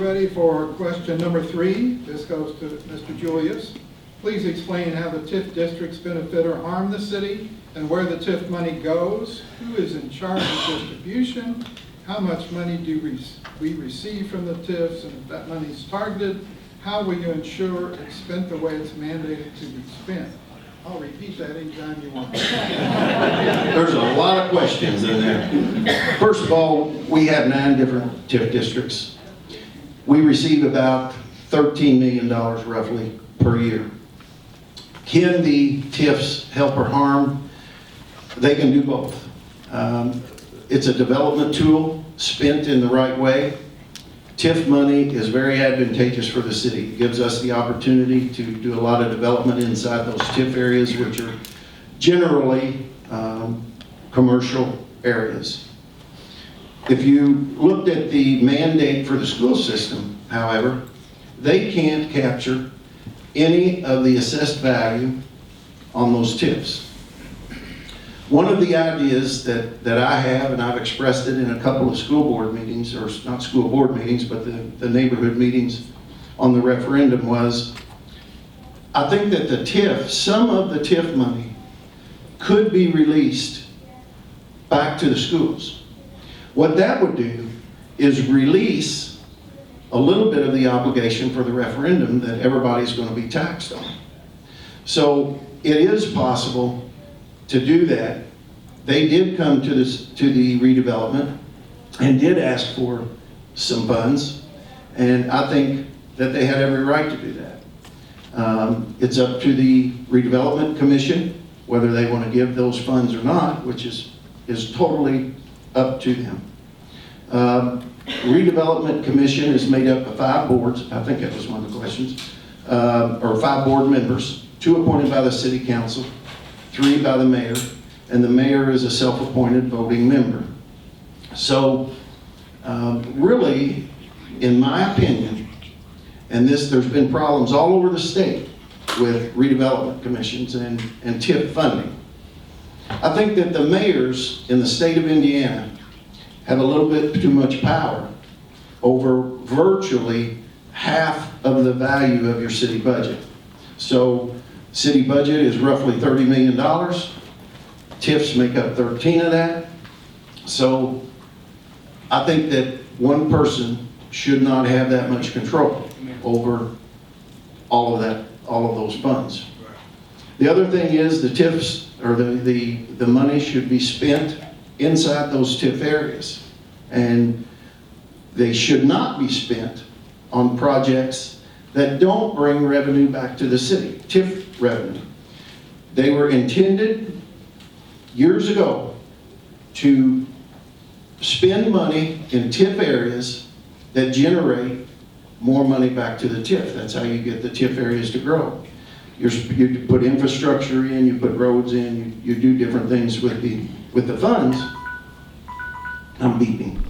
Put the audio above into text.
ready for question number 3. This goes to Mr. Julius. Please explain how the TIF districts benefit or harm the city and where the TIF money goes. Who is in charge of distribution? How much money do we receive from the TIFs? And if that money is targeted, how will you ensure it's spent the way it's mandated to be spent? I'll repeat that anytime you want. There's a lot of questions in there. First of all, we have 9 different TIF districts. We receive about $13 million roughly per year. Can the TIFs help or harm? They can do both. It's a development tool spent in the right way. TIF money is very advantageous for the city. It gives us the opportunity to do a lot of development inside those TIF areas, which are generally commercial areas. If you looked at the mandate for the school system, however, they can't capture any of the assessed value on those TIFs. One of the ideas that I have, and I've expressed it in a couple of school board meetings, or not school board meetings, but the neighborhood meetings on the referendum was, I think that the TIF, some of the TIF money could be released back to the schools. What that would do is release a little bit of the obligation for the referendum that everybody's going to be taxed on. So it is possible to do that. They did come to the redevelopment and did ask for some funds, and I think that they had every right to do that. It's up to the redevelopment commission whether they want to give those funds or not, which is totally up to them. Redevelopment commission is made up of 5 boards. I think that was one of the questions, or 5 board members, 2 appointed by the city council, 3 by the mayor, and the mayor is a self-appointed voting member. So really, in my opinion, and there's been problems all over the state with redevelopment commissions and TIF funding. I think that the mayors in the state of Indiana have a little bit too much power over virtually half of the value of your city budget. So city budget is roughly $30 million. TIFs make up 13 of that. So I think that one person should not have that much control over all of those funds. The other thing is the TIFs, or the money should be spent inside those TIF areas. And they should not be spent on projects that don't bring revenue back to the city, TIF revenue. They were intended years ago to spend money in TIF areas that generate more money back to the TIF. That's how you get the TIF areas to grow. You put infrastructure in, you put roads in, you do different things with the funds. I'm beeping.